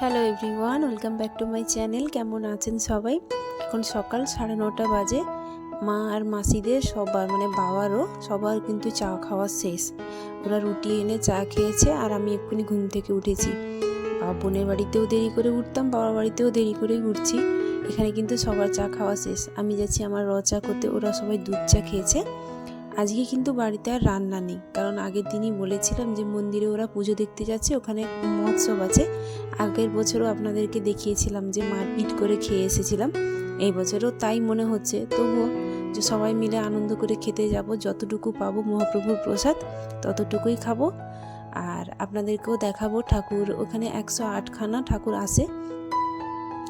Hello everyone, welcome back to my channel. কেমন আছেন সবাই? এখন সকাল 9:30 বাজে। মা আর মাসিদের সবার বাবারও সবার কিন্তু চা খাওয়া শেষ। ওরা রুটি এনে চা খেয়েছে আর আমি এক্ষুনি ঘুম থেকে উঠেছি। বোনের বাড়িতেও দেরি করে উঠতাম, বাবার বাড়িতেও দেরি করেই উঠছি। এখানে কিন্তু সবার চা খাওয়া শেষ। আমি যাচ্ছি আমার র চা করতে, ওরা সবাই দুধ চা খেয়েছে। আজকে কিন্তু বাড়িতে আর রান্না নেই, কারণ আগের দিনই বলেছিলাম যে মন্দিরে ওরা পুজো দেখতে যাচ্ছে, ওখানে মহোৎসব আছে। আগের বছরও আপনাদেরকে দেখিয়েছিলাম যে মারপিট করে খেয়ে এসেছিলাম, এই বছরও তাই মনে হচ্ছে। তবুও যে সবাই মিলে আনন্দ করে খেতে যাব, যতটুকু পাবো মহাপ্রভুর প্রসাদ ততটুকুই খাবো। আর আপনাদেরকেও দেখাবো ঠাকুর, ওখানে 108খানা ঠাকুর আসে।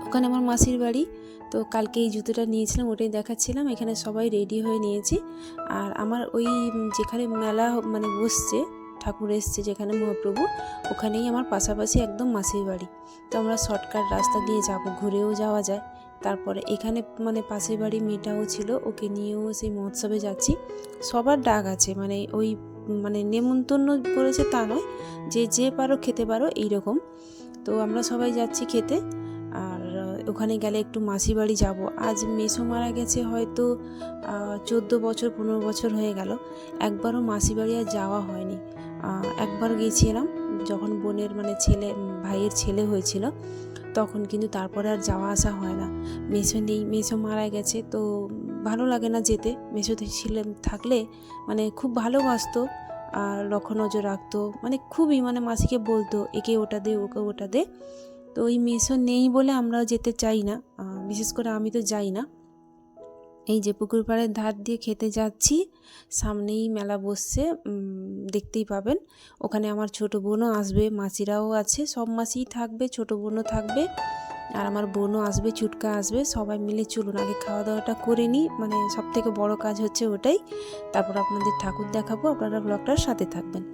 ওখানে আমার মাসির বাড়ি, তো কালকে এই জুতোটা নিয়েছিলাম, ওটাই দেখাচ্ছিলাম। এখানে সবাই রেডি হয়ে নিয়েছি। আর আমার ওই যেখানে মেলা বসছে, ঠাকুর এসছে যেখানে মহাপ্রভু, ওখানেই আমার পাশাপাশি একদম মাসির বাড়ি। তো আমরা শর্টকাট রাস্তা দিয়ে যাব, ঘুরেও যাওয়া যায়। তারপরে এখানে পাশের বাড়ি মেয়েটাও ছিল, ওকে নিয়েও সেই মহোৎসবে যাচ্ছি। সবার ডাক আছে, ওই নেমন্তন্ন করেছে তা নয়, যে যে পারো খেতে পারো এইরকম। তো আমরা সবাই যাচ্ছি খেতে। আর ওখানে গেলে একটু মাসি বাড়ি যাব। আজ মেসো মারা গেছে হয়তো 14 বছর 15 বছর হয়ে গেল। একবারও মাসি বাড়ি আর যাওয়া হয়নি। একবার গিয়েছিলাম যখন বোনের ভাইয়ের ছেলে হয়েছিল, তখন কিন্তু তারপরে আর যাওয়া আসা হয় না। মেসো নেই, মেসো মারা গেছে, তো ভালো লাগে না যেতে। মেসোতে থাকলে খুব ভালোবাসতো আর লক্ষ্য নজর রাখতো, খুবই মাসিকে বলতো একে ওটা দে, ওকে ওটা দে। তো ওই মেসো নেই বলে আমরাও যেতে চাই না, বিশেষ করে আমি তো যাই না। এই যে পুকুর পাড়ের ধার দিয়ে খেতে যাচ্ছি, সামনেই মেলা বসছে, দেখতেই পাবেন। ওখানে আমার ছোটো বোনও আসবে, মাসিরাও আছে, সব মাসিই থাকবে, ছোটো বোনও থাকবে, আর আমার বোনও আসবে, চুটকা আসবে। সবাই মিলে চলুন আগে খাওয়া দাওয়াটা করে নিই, সব থেকে বড় কাজ হচ্ছে ওটাই। তারপর আপনাদের ঠাকুর দেখাবো, আপনারা ব্লগটার সাথে থাকবেন।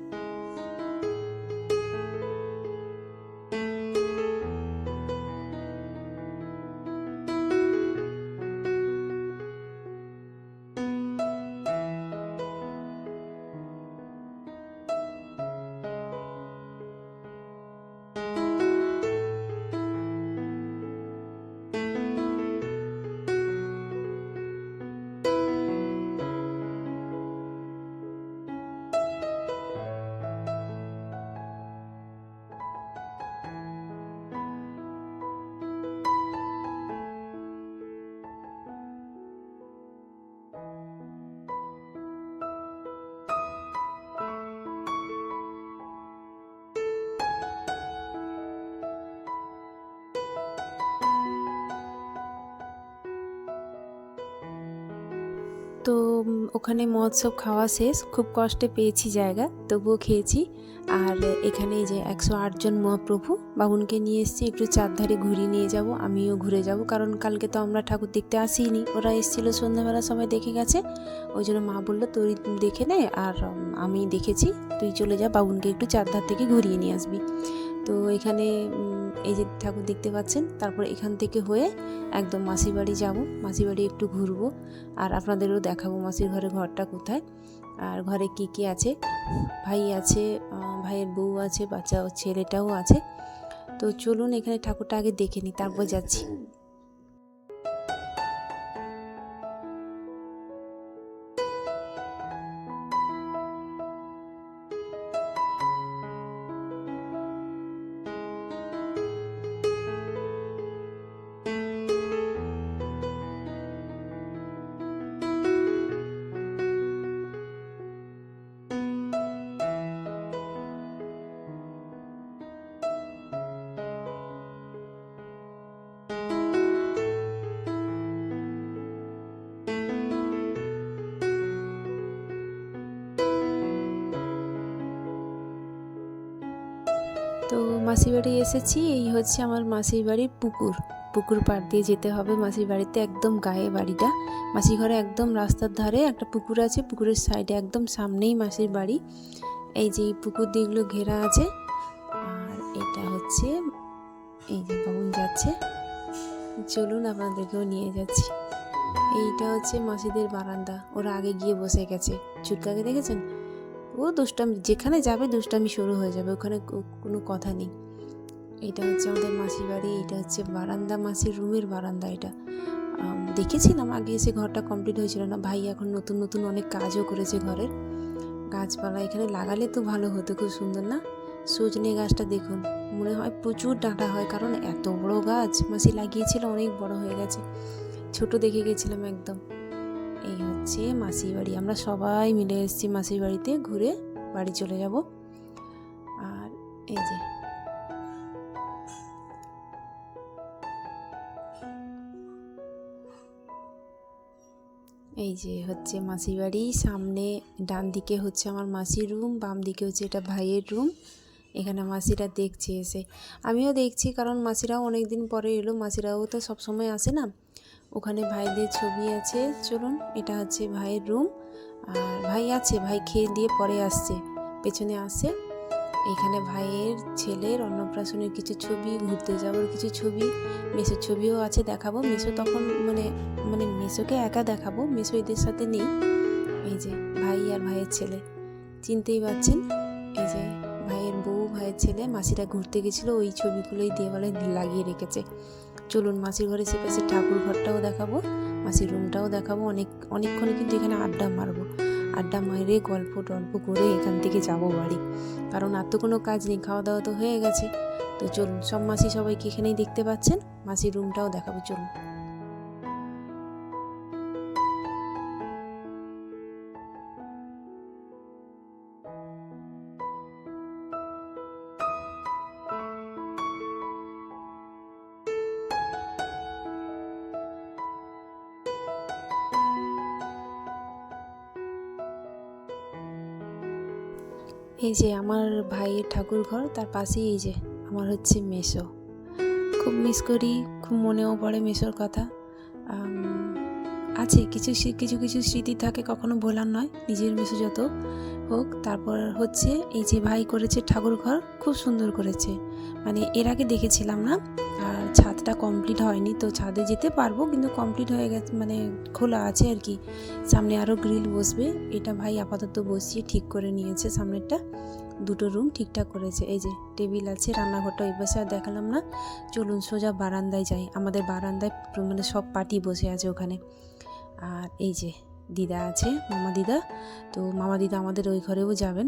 তো ওখানে মহোৎসব খাওয়া শেষ, খুব কষ্টে পেয়েছি জায়গা, তবুও খেয়েছি। আর এখানে যে 108 জন মহাপ্রভু, বাবুনকে নিয়ে এসেছি, একটু চারধারে ঘুরিয়ে নিয়ে যাব, আমিও ঘুরে যাব, কারণ কালকে তো আমরা ঠাকুর দেখতে আসিনি, ওরা এসেছিলো সন্ধ্যাবেলার সময় দেখে গেছে। ওই জন্য মা বললো তুই দেখে নে, আর আমি দেখেছি, তুই চলে যা, বাবুনকে একটু চারধার থেকে ঘুরিয়ে নিয়ে আসবি। তো এখানে এই যে ঠাকুর দেখতে পাচ্ছেন, তারপর এখান থেকে হয়ে একদম মাসির বাড়ি যাব, মাসির বাড়ি একটু ঘুরবো, আর আপনাদেরও দেখাবো মাসির ঘরটা কোথায়, আর ঘরে কি কি আছে। ভাই আছে, ভাইয়ের বউ আছে, বাচ্চা ছেলেটাও আছে। তো চলুন এখানে ঠাকুরটা আগে দেখে নিই, তারপর যাচ্ছি। তো মাসির বাড়ি এসেছি, এই হচ্ছে আমার মাসির বাড়ির পুকুর পাড় দিয়ে যেতে হবে মাসির বাড়িতে, একদম গায়ে বাড়িটা। মাসির ঘরে একদম রাস্তার ধারে একটা পুকুর আছে, পুকুরের সাইডে একদম সামনেই মাসির বাড়ি। এই যে পুকুর দিকগুলো ঘেরা আছে, আর এটা হচ্ছে এই যে বাবুন যাচ্ছে, চলুন আপনাদেরকেও নিয়ে যাচ্ছি। এইটা হচ্ছে মাসিদের বারান্দা, ওরা আগে গিয়ে বসে গেছে। চুটকাকে দেখেছেন? ও দুষ্টামি, যেখানে যাবে দুষ্টামি শুরু হয়ে যাবে, ওখানে কোনো কথা নেই। এটা হচ্ছে আমাদের মাসির বাড়ি, এটা হচ্ছে বারান্দা, মাসির রুমের বারান্দা। এটা দেখেছিলাম আগে এসে, ঘরটা কমপ্লিট হয়েছিল না। ভাই এখন নতুন নতুন অনেক কাজও করেছে ঘরের। গাছপালা এখানে লাগালে তো ভালো হতো, খুব সুন্দর না? সজনে গাছটা দেখুন, মনে হয় প্রচুর ডাঁটা হয়, কারণ এত বড় গাছ মাসি লাগিয়েছিল, অনেক বড় হয়ে গেছে। ছোট দেখে গেছিলাম একদম। এই হচ্ছে মাসির বাড়ি, আমরা সবাই মিলে এসেছি মাসির বাড়িতে, ঘুরে বাড়ি চলে যাব। আর এই যে হচ্ছে মাসির বাড়ি। সামনে ডান দিকে হচ্ছে আমার মাসির রুম, বাম দিকে হচ্ছে এটা ভাইয়ের রুম। এখানে মাসিরা দেখছে এসে, আমিও দেখছি, কারণ মাসিরাও অনেক দিন পরে এলো, মাসিরাও তো সবসময় আসে না। ওখানে ভাইদের ছবি আছে, চলুন। এটা হচ্ছে ভাইয়ের রুম, আর ভাই আছে, ভাই খেয়ে দিয়ে পরে আসছে, পেছনে আসে। এখানে ভাইয়ের ছেলের অন্নপ্রাশনের কিছু ছবি, ঘুরতে যাওয়ার কিছু ছবি, মেসোর ছবিও আছে, দেখাবো। মেসো তখন মানে মেসোকে একা দেখাবো, মেসো এদের সাথে নেই। এই যে ভাই আর ভাইয়ের ছেলে, চিনতেই পারছেন। এই যে ভাইয়ের বউ, ভাইয়ের ছেলে, মাসিরা ঘুরতে গেছিলো, ওই ছবিগুলোই দেওয়ালে লাগিয়ে রেখেছে। চলুন মাসির ঘরে সে পাশে ঠাকুর ঘরটাও দেখাবো, মাসির রুমটাও দেখাবো। অনেকক্ষণ কিন্তু এখানে আড্ডা মারবো, আড্ডা মারে গল্প টল্প করে এখান থেকে যাব বাড়ি, কারণ আর তো কোনো কাজ নেই, খাওয়া দাওয়া তো হয়ে গেছে। তো চলুন, সব মাসি সবাইকে এখানেই দেখতে পাচ্ছেন, মাসির রুমটাও দেখাবো, চলুন। এই যে আমার ভাইয়ের ঠাকুর ঘর, তার পাশেই এই যে আমার হচ্ছে মেসো। খুব মিস করি, খুব মনেও পড়ে মেসোর কথা। আছে কিছু কিছু কিছু স্মৃতি থাকে, কখনো ভোলার নয়, নিজের মেসো যত হোক। তারপর হচ্ছে এই যে ভাই করেছে ঠাকুর ঘর, খুব সুন্দর করেছে, মানে এর আগে দেখেছিলাম না। আর ছাদটা কমপ্লিট হয়নি, তো ছাদে যেতে পারবো, কিন্তু কমপ্লিট হয়ে গেছে, মানে খোলা আছে আর কি। সামনে আরও গ্রিল বসবে, এটা ভাই আপাতত বসিয়ে ঠিক করে নিয়েছে। সামনেরটা দুটো রুম ঠিকঠাক করেছে। এই যে টেবিল আছে, রান্নাঘরটা ওই পাশে আর দেখালাম না। চলুন সোজা বারান্দায় যাই, আমাদের বারান্দায় মানে সব পার্টি বসে আছে ওখানে। আর এই যে দিদা আছে, মামা দিদা, তো মামা দিদা আমাদের ওই ঘরেও যাবেন।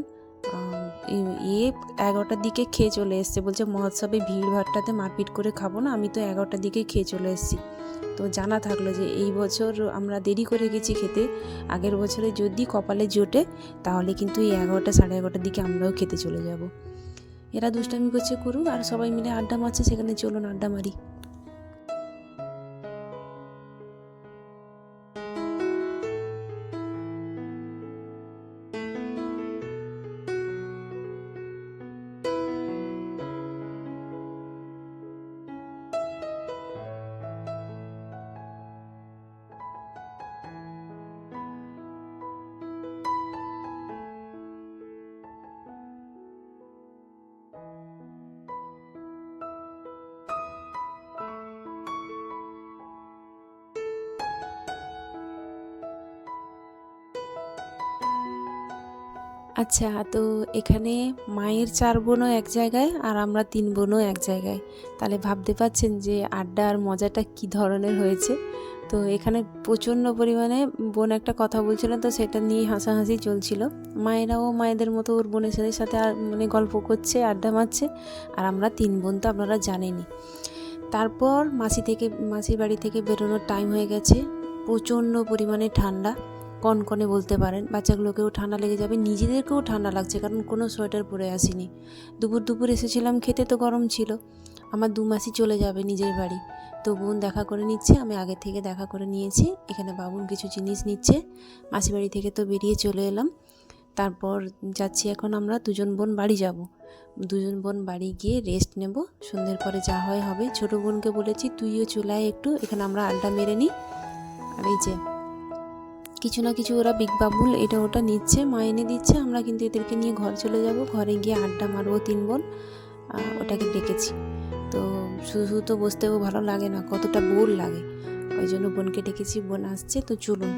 11টার দিকে খেয়ে চলে এসছে, বলছে মহোৎসবে ভিড় ভাড়টাতে মারপিট করে খাবো না, আমি তো 11টার দিকে খেয়ে চলে এসেছি। তো জানা থাকলো যে এই বছর আমরা দেরি করে গেছি খেতে, আগের বছরে যদি কপালে জোটে তাহলে কিন্তু এই 11টা সাড়ে 11টার দিকে আমরাও খেতে চলে যাব। এরা দুষ্টামি করছে করুক, আর সবাই মিলে আড্ডা মারছে, সেখানে চলুন আড্ডা মারি। আচ্ছা, তো এখানে মায়ের 4 বোনও এক জায়গায়, আর আমরা 3 বোনও এক জায়গায়। তাহলে ভাবতে পারছেন যে আড্ডার মজাটা কি ধরনের হয়েছে। তো এখানে প্রচণ্ড পরিমাণে বোন একটা কথা বলছিল, তো সেটা নিয়ে হাসাহাসি চলছিল। মায়েরাও মায়েদের মতো ওর বোনের সাথে আর মানে গল্প করছে, আড্ডা মারছে। আর আমরা 3 বোন তো আপনারা জানেনই। তারপর মাসির বাড়ি থেকে বেরোনোর টাইম হয়ে গেছে। প্রচণ্ড পরিমাণে ঠান্ডা, কনকনে বলতে পারেন। বাচ্চাগুলোকেও ঠান্ডা লেগে যাবে, নিজেদেরকেও ঠান্ডা লাগছে, কারণ কোনো সোয়েটার পরে আসিনি। দুপুর এসেছিলাম খেতে, তো গরম ছিল। আমার 2 মাসই চলে যাবে নিজের বাড়ি, তো বোন দেখা করে নিচ্ছে, আমি আগে থেকে দেখা করে নিয়েছি। এখানে বাবুন কিছু জিনিস নিচ্ছে। মাসির বাড়ি থেকে তো বেরিয়ে চলে এলাম। তারপর যাচ্ছি এখন আমরা 2জন বোন বাড়ি যাব। 2জন বোন বাড়ি গিয়ে রেস্ট নেব, সন্ধ্যের পরে যা হয় হবে। ছোটো বোনকে বলেছি তুইও চলে আয় একটু, এখানে আমরা আড্ডা মেরে নিই। আর এই যে কিছু না কিছু ওরা বিগ বাবুল এটা ওটা নিচ্ছে, মা এনে দিচ্ছে, আমরা কিন্তু এদেরকে নিয়ে ঘর চলে যাব। ঘরে গিয়ে আড্ডা মারবো 3 বোন, ওটাকে ডেকেছি। তো শুধু তো বসতেও ভালো লাগে না, কতটা বোর লাগে, ওই জন্য বোনকে ডেকেছি, বোন আসছে। তো চলুন।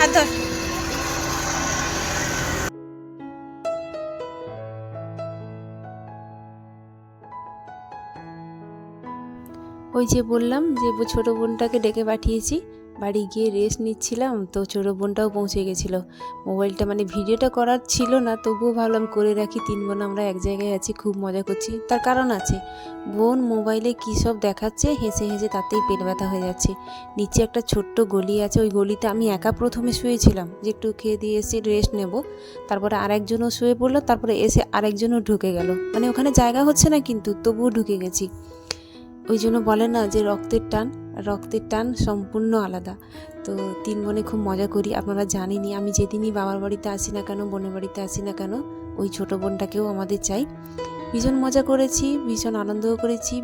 হাত ধর। ওই যে বললাম যে ছোটো বোনটাকে ডেকে পাঠিয়েছি, বাড়ি গিয়ে রেস্ট নিচ্ছিলাম, তো ছোটো বোনটাও পৌঁছে গেছিলো। মোবাইলটা মানে ভিডিওটা করার ছিল না, তবুও ভাবলাম করে রাখি, 3 বোন আমরা এক জায়গায় আছি, খুব মজা করছি। তার কারণ আছে, বোন মোবাইলে কী সব দেখাচ্ছে, হেসে হেসে তাতেই পেট ব্যথা হয়ে যাচ্ছে। নিচে একটা ছোট্ট গলি আছে, ওই গলিতে আমি একা প্রথমে শুয়েছিলাম, যে একটু খেয়ে দিয়ে এসে রেস্ট নেব। তারপরে আরেকজনও শুয়ে পড়লো, তারপরে এসে আরেকজনও ঢুকে গেল, মানে ওখানে জায়গা হচ্ছে না কিন্তু তবুও ঢুকে গেছি। ওই জন্য বলে না যে রক্তের টান সম্পূর্ণ আলাদা। তো 3 বোনে খুব মজা করি, আপনারা জানেনই। আমি যেদিনই বাবার বাড়িতে আসি না কেন, বোনের বাড়িতে আসি না কেন, ওই ছোটো বোনটাকেও আমাদের চাই। ভীষণ মজা করেছি, ভীষণ আনন্দও করেছি।